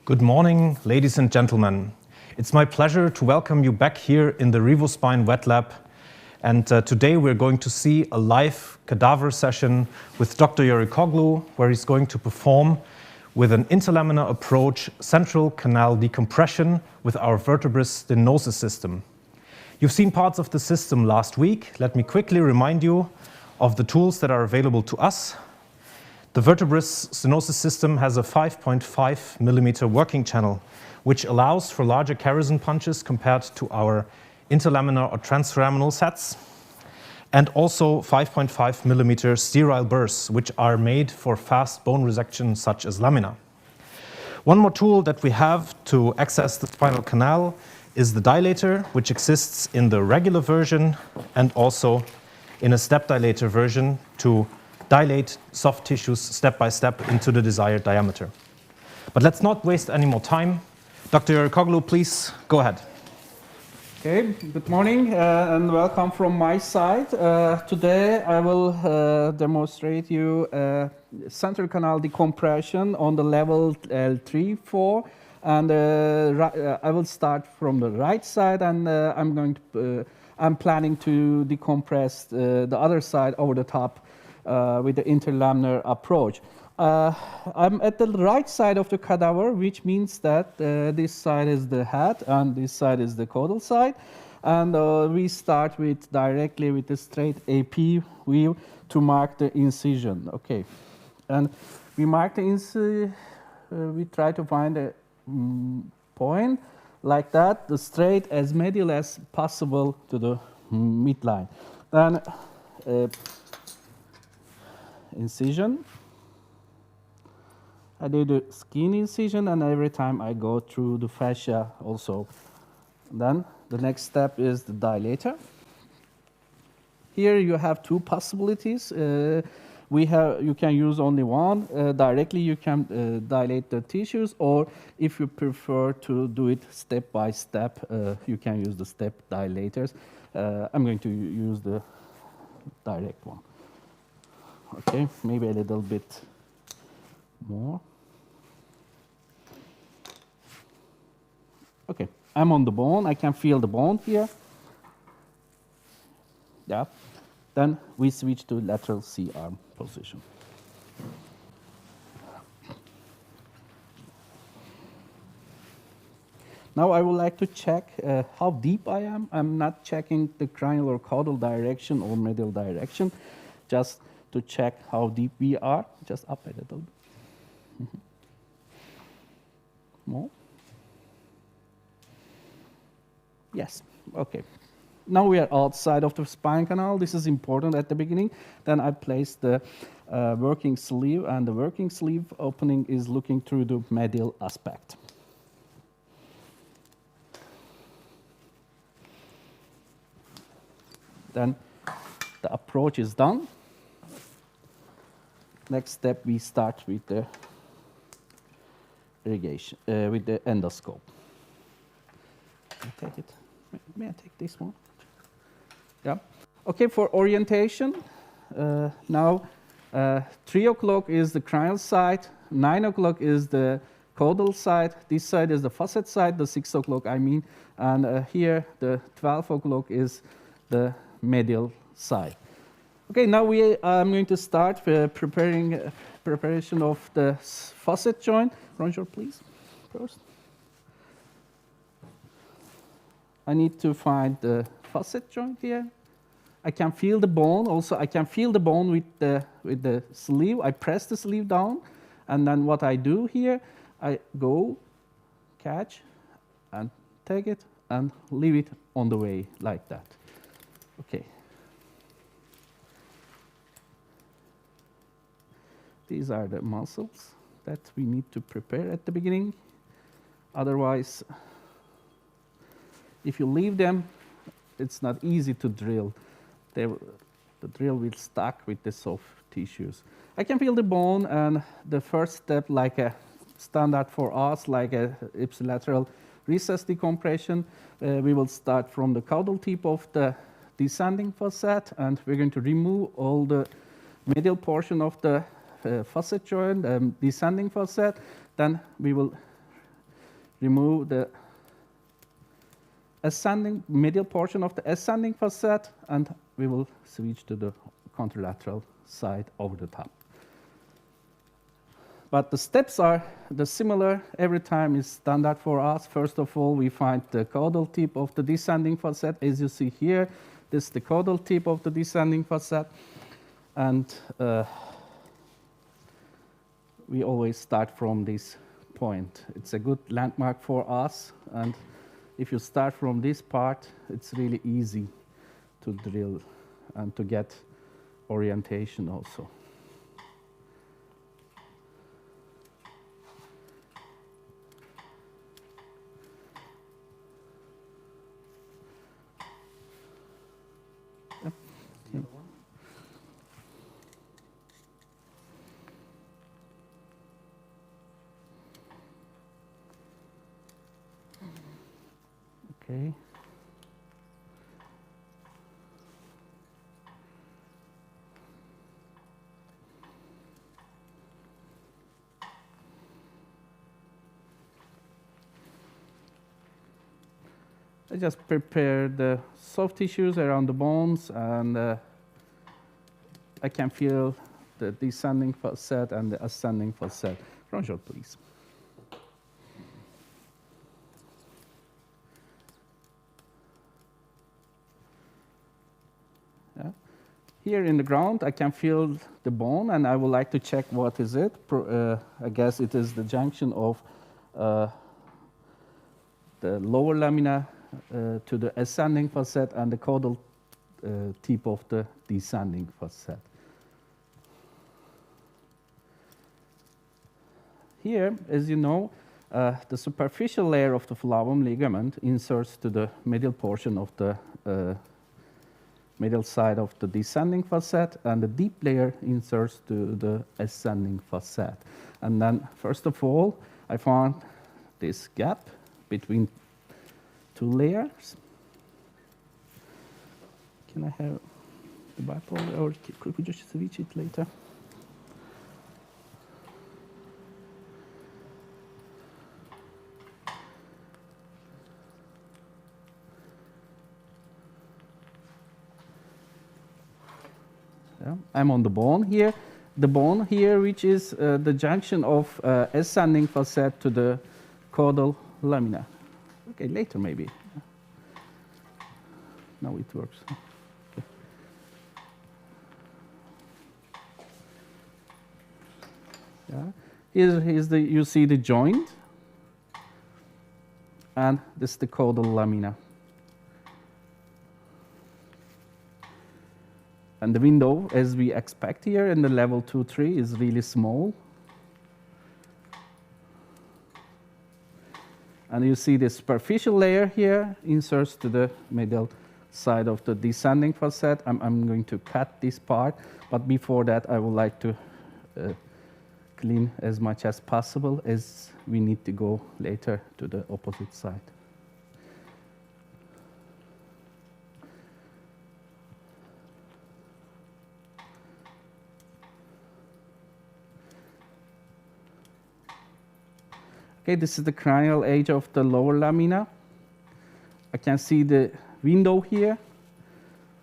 Good morning, ladies and gentlemen. It's my pleasure to welcome you back here in the RevoSpine Wet Lab. And today we're going to see a live cadaver session with Dr. Yorikoglu, where he's going to perform with an interlaminar approach central canal decompression with our vertebral stenosis system. You've seen parts of the system last week. Let me quickly remind you of the tools that are available to us. The vertebral stenosis system has a 5.5 millimeter working channel, which allows for larger Carrison punches compared to our interlaminar or transforaminal sets, and also 5.5 millimeter sterile burrs, which are made for fast bone resection, such as lamina. One more tool that we have to access the spinal canal is the dilator, which exists in the regular version and also in a step dilator version to dilate soft tissues step by step into the desired diameter. But let's not waste any more time. Dr. Yorikoglu, please go ahead. Okay, good morning and welcome from my side. Today I will demonstrate you central canal decompression on the level L3-4, and I will start from the right side, and I'm planning to decompress the other side over the top with the interlaminar approach. I'm at the right side of the cadaver, which means that this side is the head and this side is the caudal side. And we start directly with the straight AP view to mark the incision. Okay, and we mark the incision. We try to find a point like that, the straight as medial as possible to the midline. Then incision. I do the skin incision, and every time I go through the fascia also. Then the next step is the dilator. Here you have two possibilities. You can use only one. Directly you can dilate the tissues, or if you prefer to do it step by step, you can use the step dilators. I'm going to use the direct one. Okay, maybe a little bit more. Okay, I'm on the bone. I can feel the bone here. Yeah. Then we switch to lateral C-arm position. Now I would like to check how deep I am. I'm not checking the cranial or caudal direction or medial direction, just to check how deep we are. Just up a little bit. Mm-hmm. More. Yes, okay. Now we are outside of the spine canal. This is important at the beginning. Then I place the working sleeve, and the working sleeve opening is looking through the medial aspect. Then the approach is done. Next step, we start with the irrigation, with the endoscope. Take it. May I take this one? Yeah. Okay, for orientation, now 3 o'clock is the cranial side, 9 o'clock is the caudal side, this side is the faucet side, the 6 o'clock I mean, and here the 12 o'clock is the medial side. Okay, now I'm going to start preparation of the faucet joint. Roger, please, first. I need to find the faucet joint here. I can feel the bone. Also, I can feel the bone with the sleeve. I press the sleeve down, and then what I do here, I go, catch, and take it, and leave it on the way like that. Okay. These are the muscles that we need to prepare at the beginning. Otherwise, if you leave them, it's not easy to drill. The drill will stuck with the soft tissues. I can feel the bone, and the first step, like a standard for us, like a ipsilateral recess decompression, we will start from the caudal tip of the descending faucet, and we're going to remove all the medial portion of the faucet joint, descending faucet. Then we will remove the ascending medial portion of the ascending facet, and we will switch to the contralateral side over the top. But the steps are the similar. Every time is standard for us. First of all, we find the caudal tip of the descending facet. As you see here, this is the caudal tip of the descending facet. And we always start from this point. It's a good landmark for us. And if you start from this part, it's really easy to drill and to get orientation also. Okay. I just prepared the soft tissues around the bones, and I can feel the descending facet and the ascending facet. Roger, please. Yeah. Here in the ground, I can feel the bone, and I would like to check what is it. I guess it is the junction of the lower lamina to the ascending facet and the caudal tip of the descending facet. Here, as you know, the superficial layer of the flavum ligament inserts to the medial portion of the medial side of the descending facet, and the deep layer inserts to the ascending facet. And then, first of all, I found this gap between two layers. Can I have the bipolar, or could we just switch it later? Yeah, I'm on the bone here. The bone here, which is the junction of ascending facet to the caudal lamina. Okay, later maybe. Now it works. Okay. Yeah. Here's the, you see the joint, and this is the caudal lamina. And the window, as we expect here in the level 2-3, is really small. And you see the superficial layer here inserts to the medial side of the descending facet. I'm going to cut this part, but before that, I would like to clean as much as possible, as we need to go later to the opposite side. Okay, this is the cranial edge of the lower lamina. I can see the window here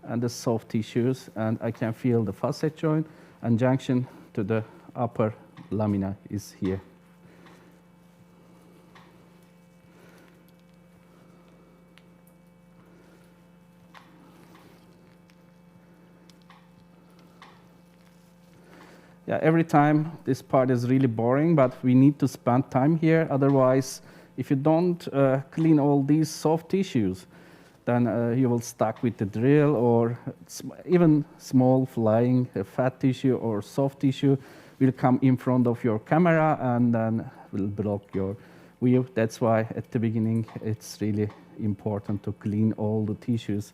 and the soft tissues, and I can feel the facet joint, and junction to the upper lamina is here. Yeah, every time this part is really boring, but we need to spend time here. Otherwise, if you don't clean all these soft tissues, then you will stuck with the drill, or even small flying fat tissue or soft tissue will come in front of your camera and then will block your view. That's why at the beginning it's really important to clean all the tissues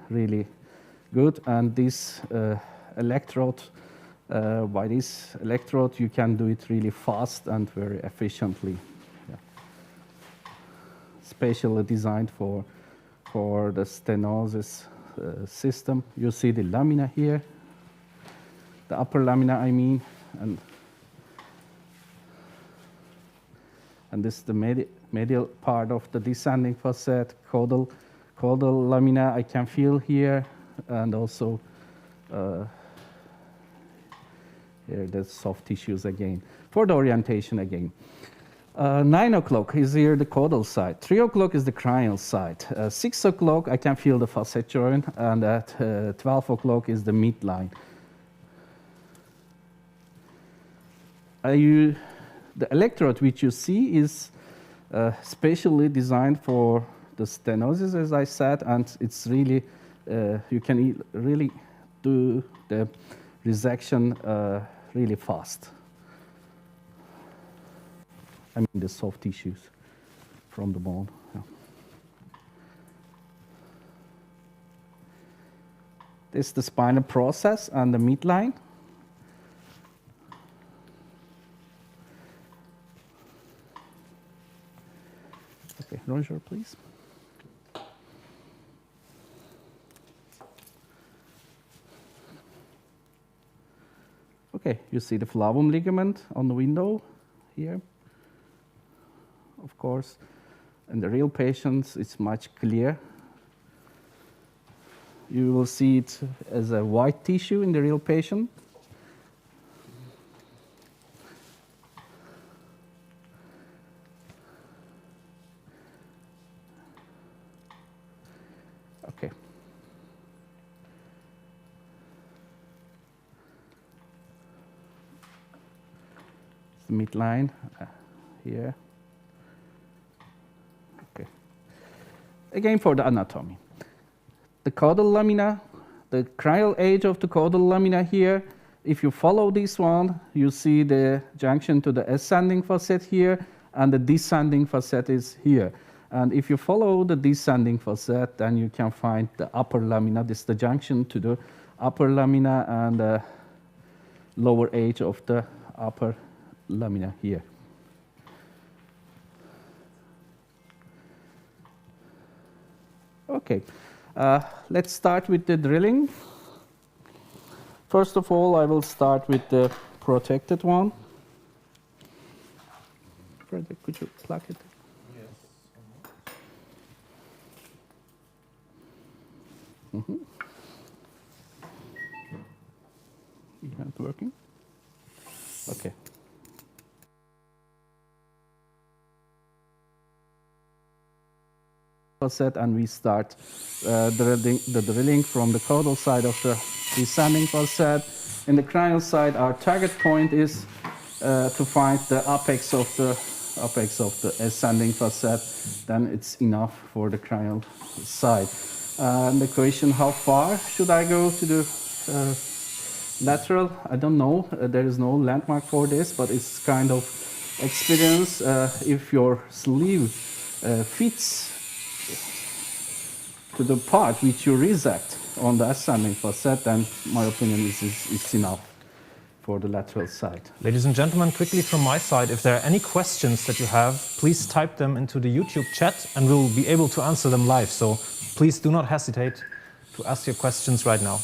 really good. And this electrode, by this electrode, you can do it really fast and very efficiently. Yeah. Specially designed for the stenosis system. You see the lamina here, the upper lamina, I mean, and And this is the medial part of the descending facet, caudal lamina I can feel here, and also here the soft tissues again. For the orientation again. 9 o'clock is here the caudal side. 3 o'clock is the cranial side. 6 o'clock I can feel the facet joint, and at 12 o'clock is the midline. The electrode which you see is specially designed for the stenosis, as I said, and it's really, you can really do the resection really fast. I mean the soft tissues from the bone. Yeah. This is the spinal process and the midline. Okay, Roger, please. Okay, you see the flavum ligament on the window here. Of course, in the real patients, it's much clearer. You will see it as a white tissue in the real patient. Okay. The midline here. Okay. Again for the anatomy. The caudal lamina, the cranial edge of the caudal lamina here, if you follow this one, you see the junction to the ascending facet here, and the descending facet is here. And if you follow the descending facet, then you can find the upper lamina. This is the junction to the upper lamina and the lower edge of the upper lamina here. Okay, let's start with the drilling. First of all, I will start with the protected one. Frederick, could you plug it? Mm-hmm. Is that working? Okay. Facet, and we start the drilling from the caudal side of the descending facet. In the cranial side, our target point is to find the apex of the ascending facet. Then it's enough for the cranial side. And the question, how far should I go to the lateral? I don't know. There is no landmark for this, but it's kind of experience. If your sleeve fits to the part which you resect on the ascending facet, then my opinion is enough for the lateral side. Ladies and gentlemen, quickly from my side, if there are any questions that you have, please type them into the YouTube chat and we'll be able to answer them live. So please do not hesitate to ask your questions right now.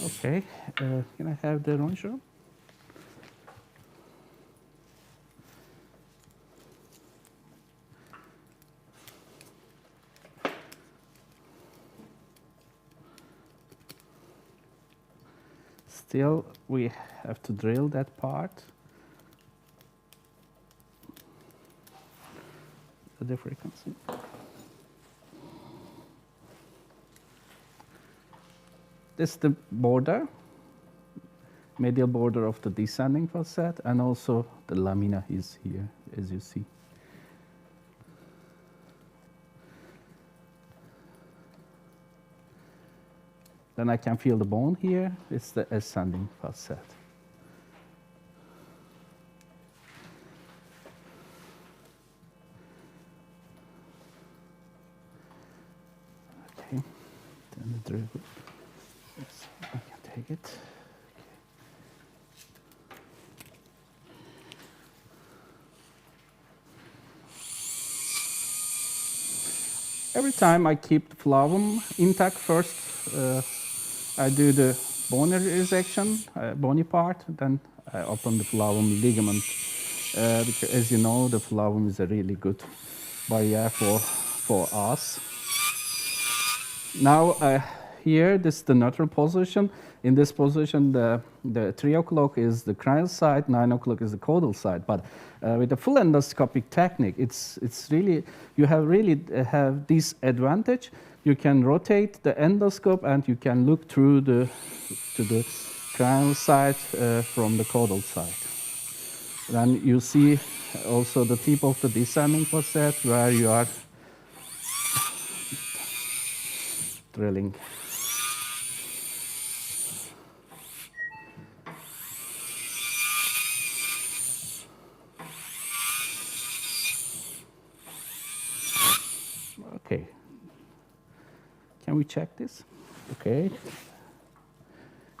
Okay, can I have the launcher? Still, we have to drill that part. The frequency. This is the border, medial border of the descending facet, and also the lamina is here, as you see. Then I can feel the bone here. It's the ascending facet. Then the drill. Yes, I can take it. Every time I keep the flavum intact first, I do the bony resection, bony part, then I open the flavum ligament. Because as you know, the flavum is a really good barrier for us. Now here, this is the neutral position. In this position, the 3 o'clock is the cranial side, 9 o'clock is the caudal side. But with the full endoscopic technique, it's really, you have this advantage. You can rotate the endoscope and you can look through to the cranial side from the caudal side. Then you see also the tip of the descending faucet where you are drilling. Okay. Can we check this? Okay.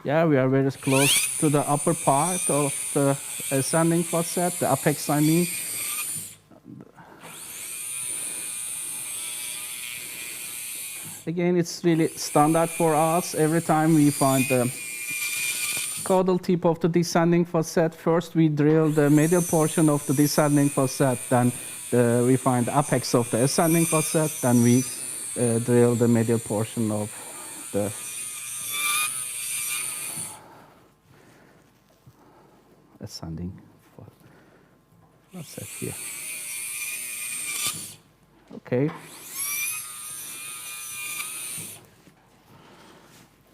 Yeah, we are very close to the upper part of the ascending faucet, the apex, I mean. Again, it's really standard for us. Every time we find the caudal tip of the descending faucet, first we drill the medial portion of the descending faucet, then we find the apex of the ascending faucet, then we drill the medial portion of the ascending faucet here. Okay.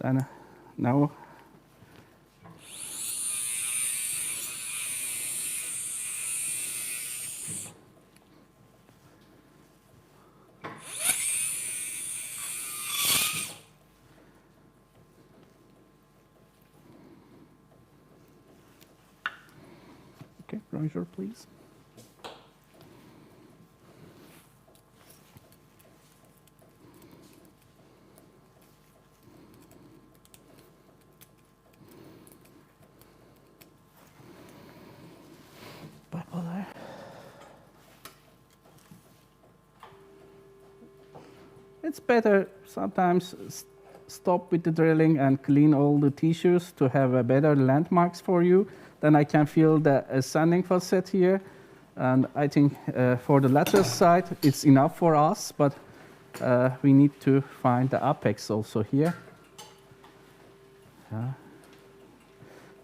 Then now okay, Roger, please. Bipolar. It's better sometimes stop with the drilling and clean all the tissues to have a better landmarks for you. Then I can feel the ascending faucet here. And I think for the lateral side, it's enough for us, but we need to find the apex also here.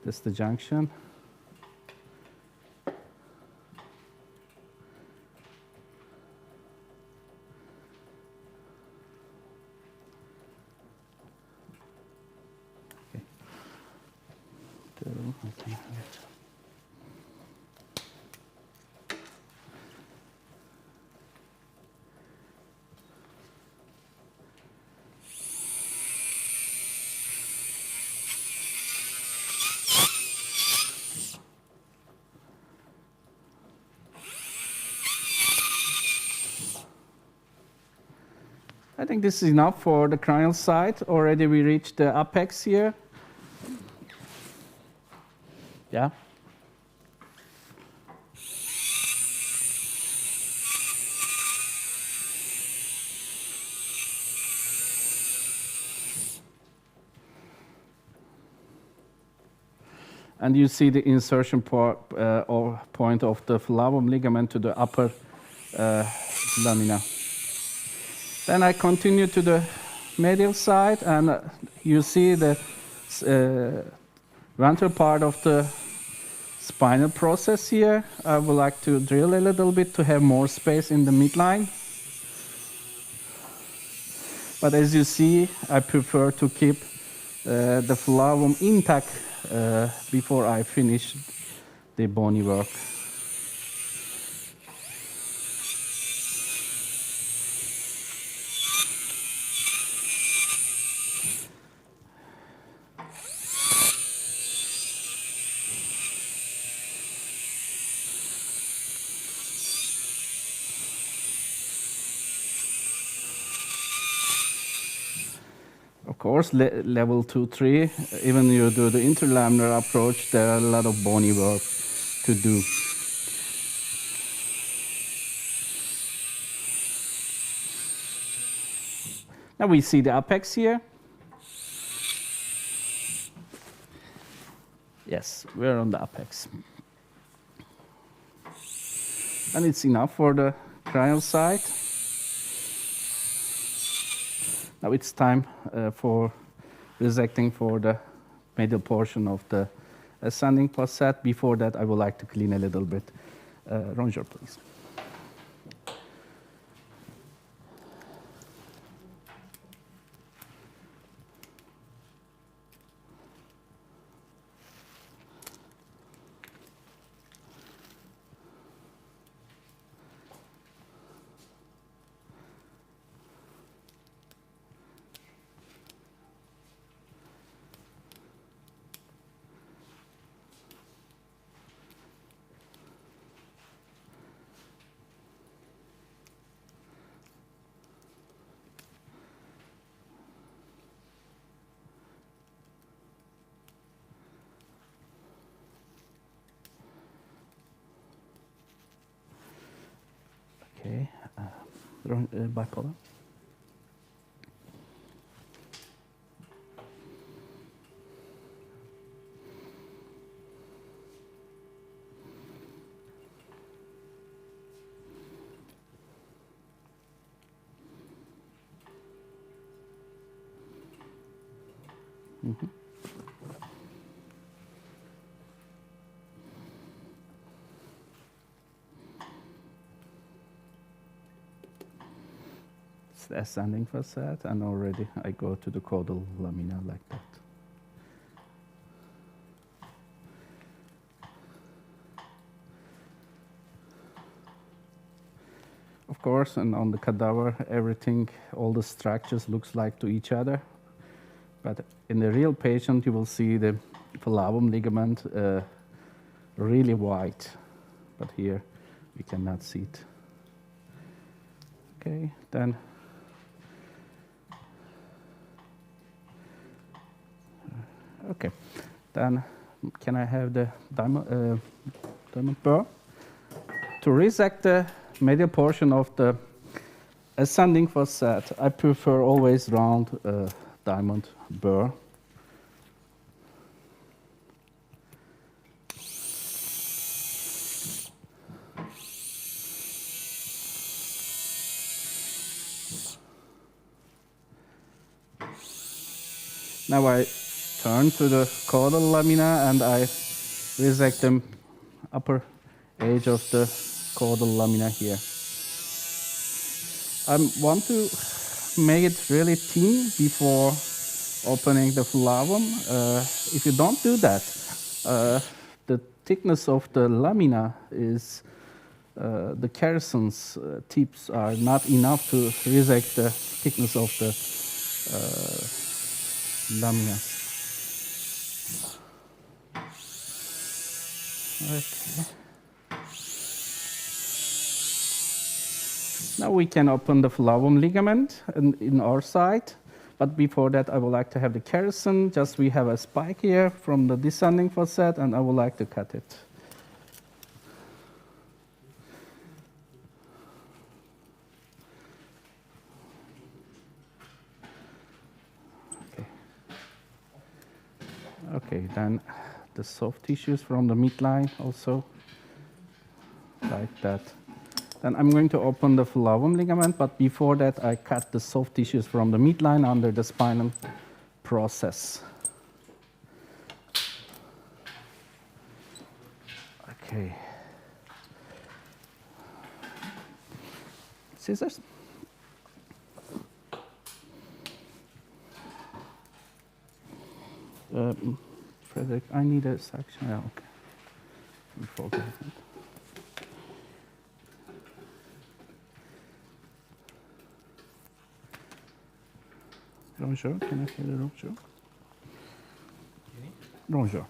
That's the junction. I think this is enough for the cranial side. Already we reached the apex here. Yeah. And you see the insertion part or point of the flavum ligament to the upper lamina. Then I continue to the medial side, and you see the ventral part of the spinal process here. I would like to drill a little bit to have more space in the midline. But as you see, I prefer to keep the flavum intact before I finish the bony work. course, level 2, 3, even you do the interlaminar approach, there are a lot of bony work to do. Now we see the apex here. Yes, we're on the apex. And it's enough for the cranial side. Now it's time for resecting for the medial portion of the ascending faucet. Before that, I would like to clean a little bit. Ronger, please. Okay, bipolar. Mm-hmm. It's the ascending faucet, and already I go to the caudal lamina like that. Of course, and on the cadaver, everything, all the structures looks like to each other. But in the real patient, you will see the flavum ligament really white. But here, we cannot see it. Okay, then. Okay, then can I have the diamond burr? To resect the medial portion of the ascending faucet, I prefer always round diamond burr. Now I turn to the caudal lamina and I resect the upper edge of the caudal lamina here. I want to make it really thin before opening the flavum. If you don't do that, the thickness of the lamina is, the Kerrison's tips are not enough to resect the thickness of the lamina. Okay. Now we can open the flavum ligament in our side, but before that I would like to have the Kerrison. Just we have a spike here from the descending faucet and I would like to cut it. Okay, then the soft tissues from the midline also, like that. Then I'm going to open the flavum ligament, but before that I cut the soft tissues from the midline under the spinal process. Okay. Scissors. Frederick, I need a section. Yeah, okay. Before that. Bonjour, can I say the bonjour? Bonjour.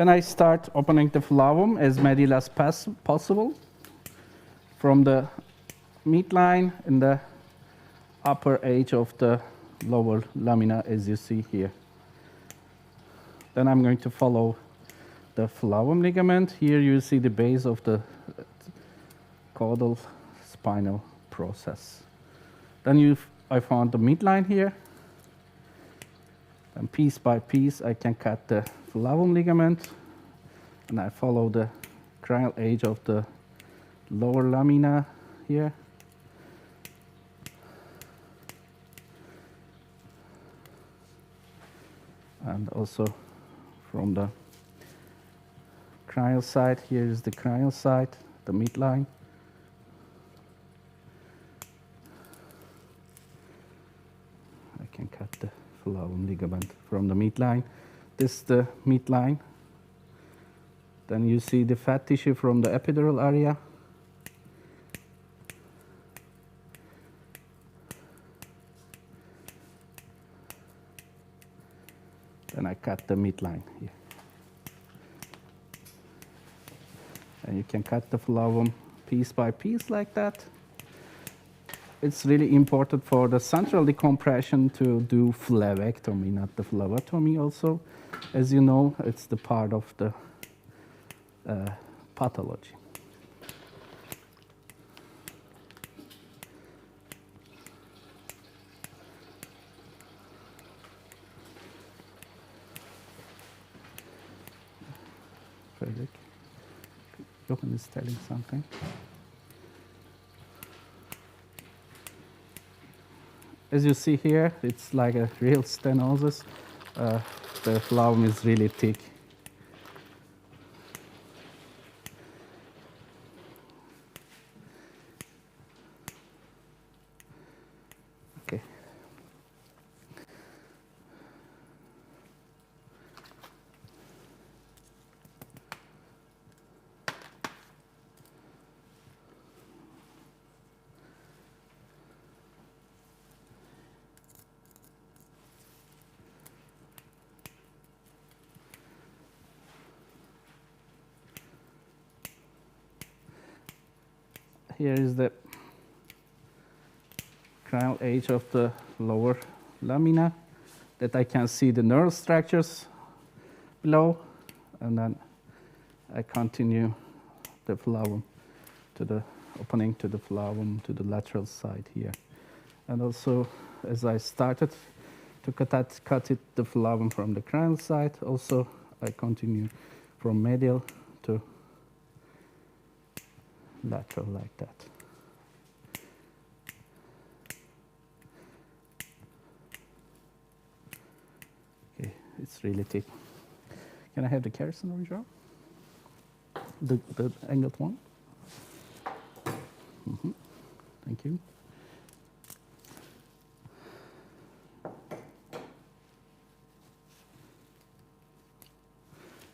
Then I start opening the flavum as medial as possible from the midline in the upper edge of the lower lamina, as you see here. Then I'm going to follow the flavum ligament. Here you see the base of the caudal spinal process. Then I found the midline here. And piece by piece, I can cut the flavum ligament, and I follow the cranial edge of the lower lamina here. And also from the cranial side, here is the cranial side, the midline. I can cut the flavum ligament from the midline. This is the midline. Then you see the fat tissue from the epidural area. Then I cut the midline here. And you can cut the flavum piece by piece like that. It's really important for the central decompression to do flavectomy, not the flavotomy also. As you know, it's the part of the pathology. Frederick, Jochen is telling something. As you see here, it's like a real stenosis. The flavum is really thick. Okay. Here is the cranial edge of the lower lamina that I can see the neural structures below, and then I continue the flavum to the opening to the flavum to the lateral side here. And also, as I started to cut the flavum from the cranial side, also I continue from medial to lateral like that. Okay, it's really thick. Can I have the kerosene original? The angled one? Thank you.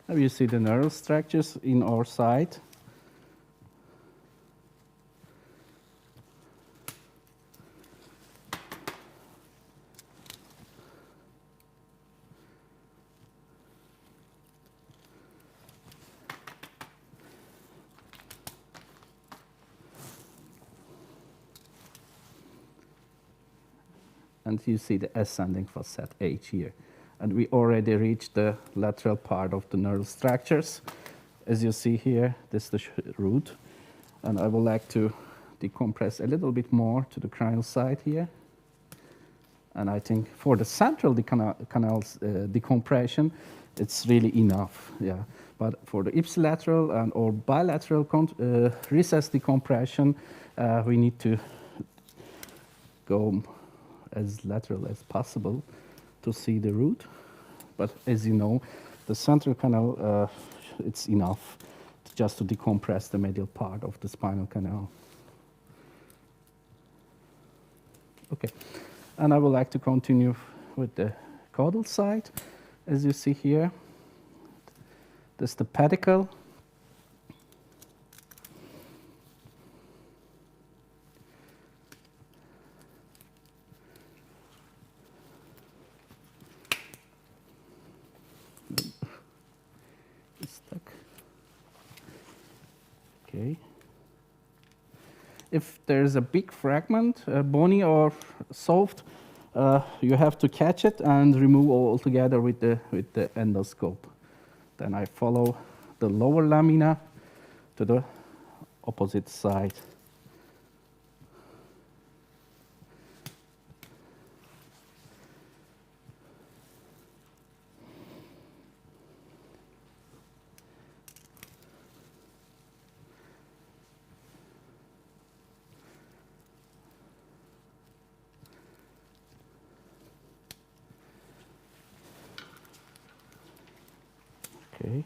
Now you see the neural structures in our side. And you see the ascending facet H here. And we already reached the lateral part of the neural structures. As you see here, this is the root. And I would like to decompress a little bit more to the cranial side here. And I think for the central canal's decompression, it's really enough. Yeah. But for the ipsilateral and or bilateral recess decompression, we need to go as lateral as possible to see the root. But as you know, the central canal, it's enough just to decompress the medial part of the spinal canal. Okay, and I would like to continue with the caudal side. As you see here, this is the pedicle. If there's a big fragment, bony or soft, you have to catch it and remove all together with the endoscope. Then I follow the lower lamina to the opposite side. Okay,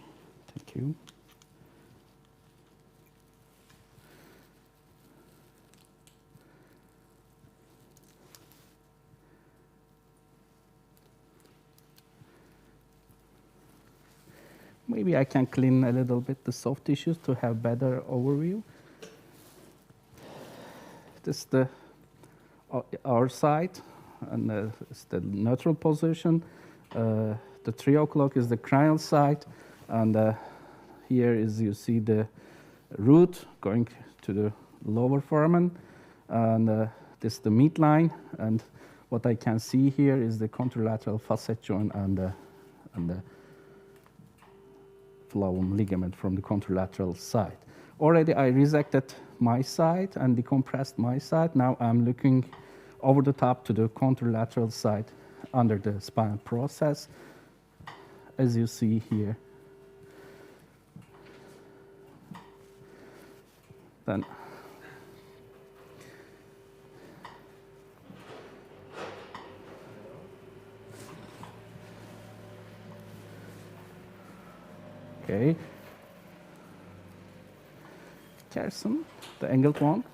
thank you. Maybe I can clean a little bit the soft tissues to have better overview. This is the our side, and it's the neutral position. The 3 o'clock is the cranial side, and here is you see the root going to the lower foramen, and this is the midline. And what I can see here is the contralateral faucet joint and the flavum ligament from the contralateral side. Already I resected my side and decompressed my side. Now I'm looking over the top to the contralateral side under the spinal process, as you see here. Then okay, Carson, the angled one.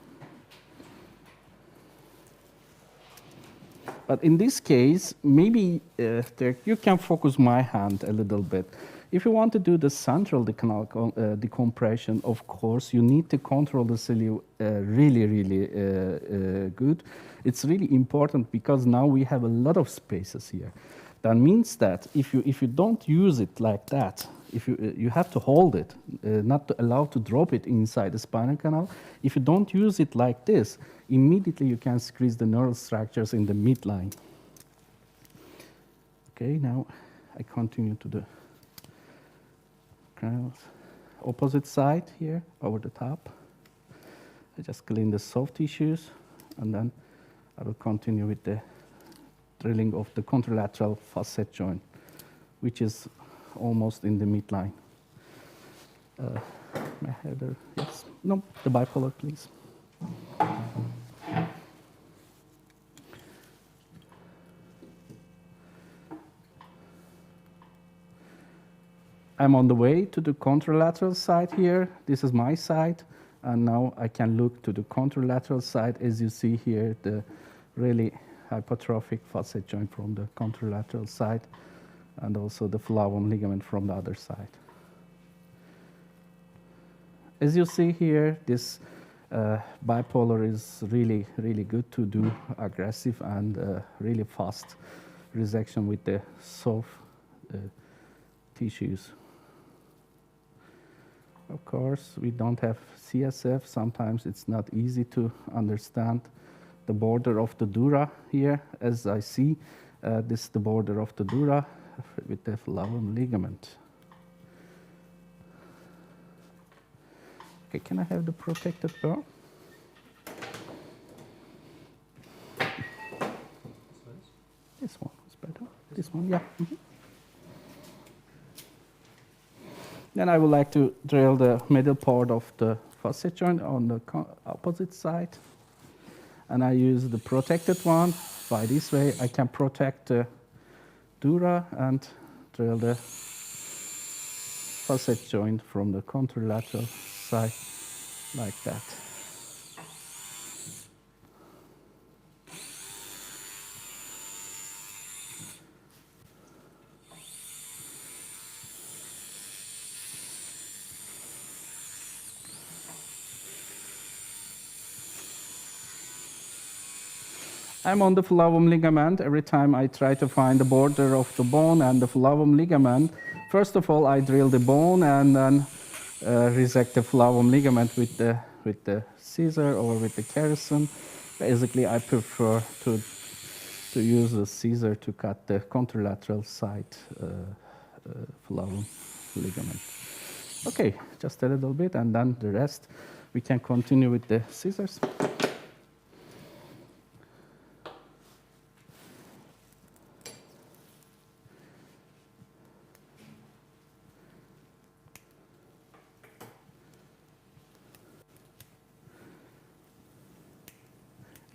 But in this case, maybe you can focus my hand a little bit. If you want to do the central decompression, of course, you need to control the cilia really good. It's really important because now we have a lot of spaces here. That means that if you don't use it like that, if you have to hold it, not to allow to drop it inside the spinal canal. If you don't use it like this, immediately you can squeeze the neural structures in the midline. Okay, now I continue to the opposite side here, over the top. I just clean the soft tissues, and then I will continue with the drilling of the contralateral faucet joint, which is almost in the midline. My header, yes, no, the bipolar, please. I'm on the way to the contralateral side here. This is my side, and now I can look to the contralateral side. As you see here, the really hypertrophic faucet joint from the contralateral side, and also the flavum ligament from the other side. As you see here, this bipolar is really good to do aggressive and really fast resection with the soft tissues. Of course, we don't have CSF. Sometimes it's not easy to understand the border of the dura here. As I see, this is the border of the dura with the flavum ligament. Okay, can I have the protected burr? This one is better. This one, yeah. Mm-hmm. Then I would like to drill the middle part of the faucet joint on the opposite side. And I use the protected one. By this way, I can protect the dura and drill the faucet joint from the contralateral side like that. I'm on the flavum ligament. Every time I try to find the border of the bone and the flavum ligament, first of all, I drill the bone and then resect the flavum ligament with the with the scissor or with the kerosene. Basically, I prefer to use the scissor to cut the contralateral side flavum ligament. Okay, just a little bit, and then the rest we can continue with the scissors.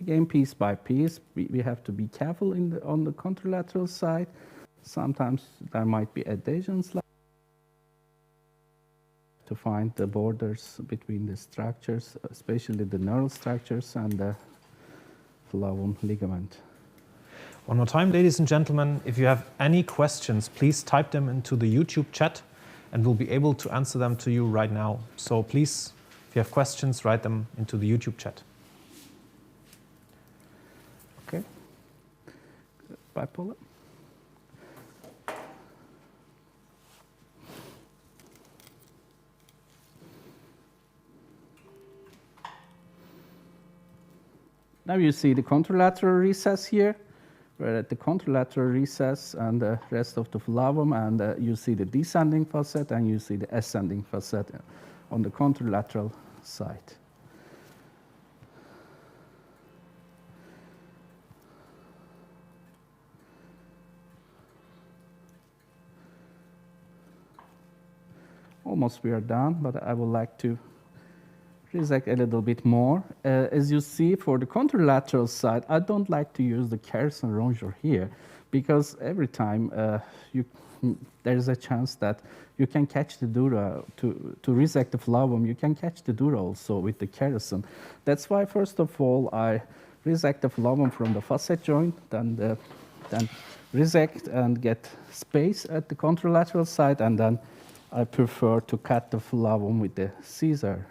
Again, piece by piece, we have to be careful on the contralateral side. Sometimes there might be adhesions to find the borders between the structures, especially the neural structures and the flavum ligament. One more time, ladies and gentlemen, if you have any questions, please type them into the YouTube chat and we'll be able to answer them to you right now. So please, if you have questions, write them into the YouTube chat. Okay. Bipolar. Now you see the contralateral recess here. We're at the contralateral recess and the rest of the flavum, and you see the descending faucet and you see the ascending faucet on the contralateral side. Almost we are done, but I would like to resect a little bit more. As you see, for the contralateral side, I don't like to use the kerosene ronger here because every time there's a chance that you can catch the dura to resect the flavum. You can catch the dura also with the kerosene. That's why, first of all, I resect the flavum from the faucet joint, then resect and get space at the contralateral side, and then I prefer to cut the flavum with the scissors.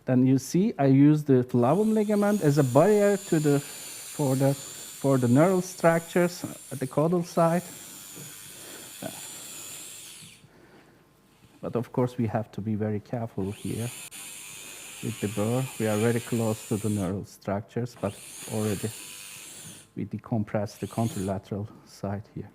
Then you see I use the flavum ligament as a barrier for the neural structures at the caudal side. But of course we have to be very careful here with the burr. We are very close to the neural structures, but already we decompress the contralateral side here.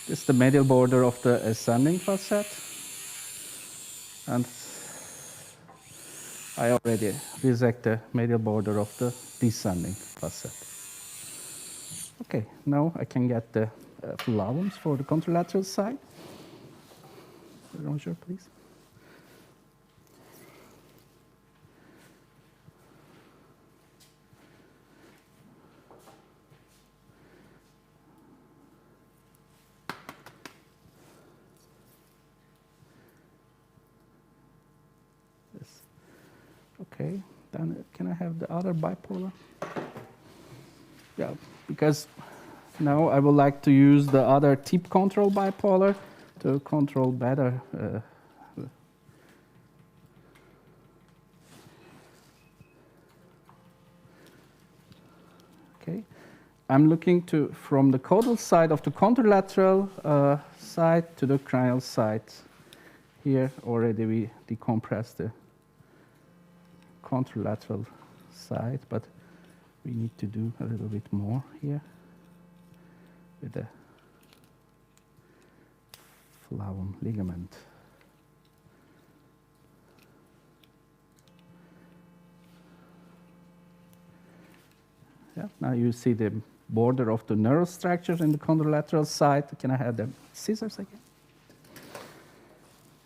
This is the medial border of the ascending faucet, and I already resect the medial border of the descending faucet. Okay, now I can get the flavums for the contralateral side. Roger, please. Okay, then can I have the other bipolar? Yeah, because now I would like to use the other tip control bipolar to control better. Okay, I'm looking from the caudal side of the contralateral side to the cranial side. Here already we decompress the contralateral side, but we need to do a little bit more here with the flavum ligament. Yeah, now you see the border of the neural structures in the contralateral side. Can I have the scissors again?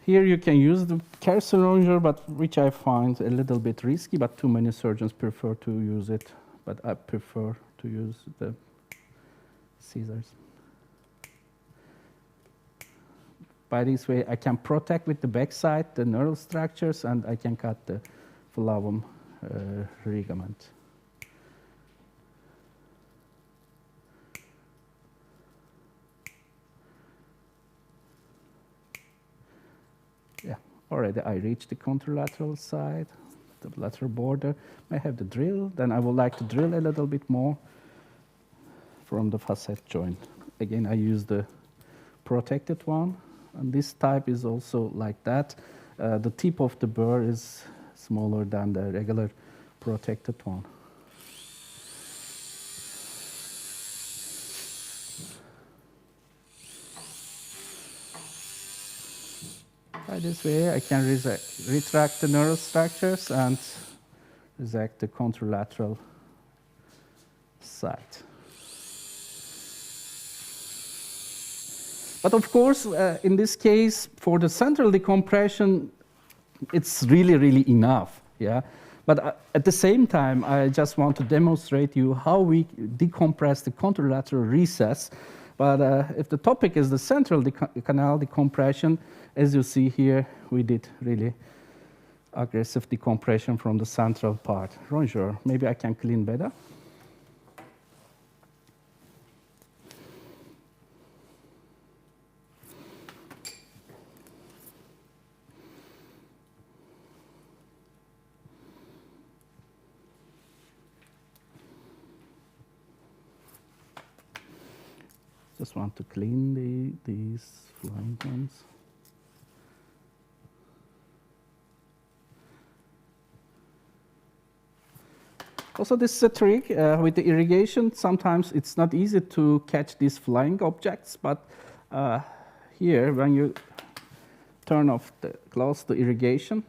Here you can use the kerosene ronger, but which I find a little bit risky, but too many surgeons prefer to use it, but I prefer to use the scissors. By this way, I can protect with the backside the neural structures, and I can cut the flavum ligament. Yeah, already I reached the contralateral side. the lateral border. I have the drill. Then I would like to drill a little bit more from the faucet joint. Again, I use the protected one, and this type is also like that. The tip of the burr is smaller than the regular protected one. By this way, I can retract the neural structures and resect the contralateral side. But of course, in this case, for the central decompression, it's really enough. Yeah. But at the same time, I just want to demonstrate you how we decompress the contralateral recess. But if the topic is the central canal decompression, as you see here, we did really aggressive decompression from the central part. Roger, maybe I can clean better. Just want to clean these flying ones. Also, this is a trick with the irrigation. Sometimes it's not easy to catch these flying objects, but here, when you turn off close the irrigation,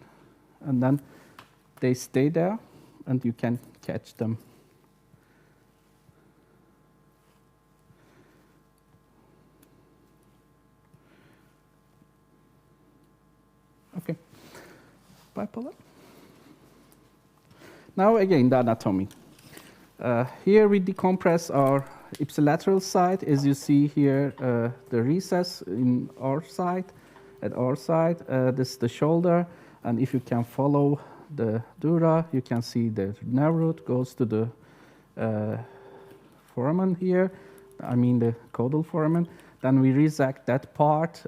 and then they stay there, and you can catch them. Okay, bipolar. Now again, the anatomy. Here we decompress our ipsilateral side. As you see here, the recess in our side, at our side. This is the shoulder, and if you can follow the dura, you can see the nerve root goes to the foramen here. I mean the caudal foramen. Then we resect that part,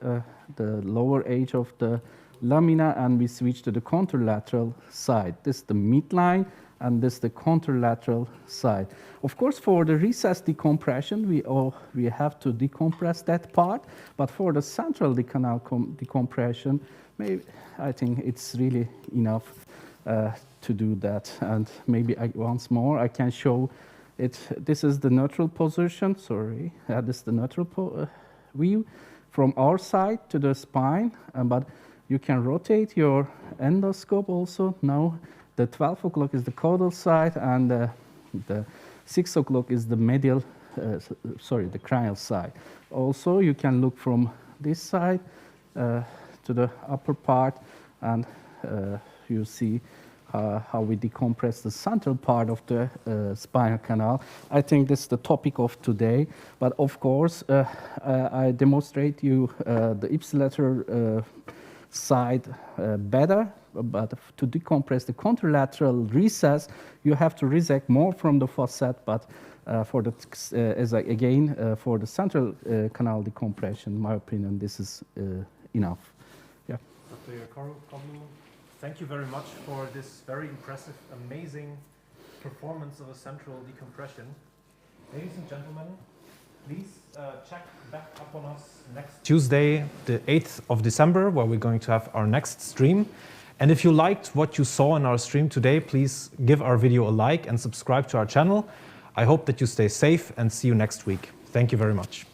the lower edge of the lamina, and we switch to the contralateral side. This is the midline, and this is the contralateral side. Of course, for the recess decompression, we have to decompress that part, but for the central canal decompression, maybe I think it's really enough to do that. And maybe once more I can show it. This is the neutral position. Sorry, this is the neutral view from our side to the spine, but you can rotate your endoscope also. Now the 12 o'clock is the caudal side, and the 6 o'clock is the medial, the cranial side. Also, you can look from this side to the upper part, and you see how we decompress the central part of the spinal canal. I think this is the topic of today, but of course, I demonstrate you the ipsilateral side better, but to decompress the contralateral recess, you have to resect more from the faucet, but for the, for the central canal decompression, in my opinion, this is enough. Yeah. Dr. Koglu, thank you very much for this very impressive, amazing performance of a central decompression. Ladies and gentlemen, please check back up on us next Tuesday, the 8th of December, where we're going to have our next stream. And if you liked what you saw in our stream today, please give our video a like and subscribe to our channel. I hope that you stay safe and see you next week. Thank you very much.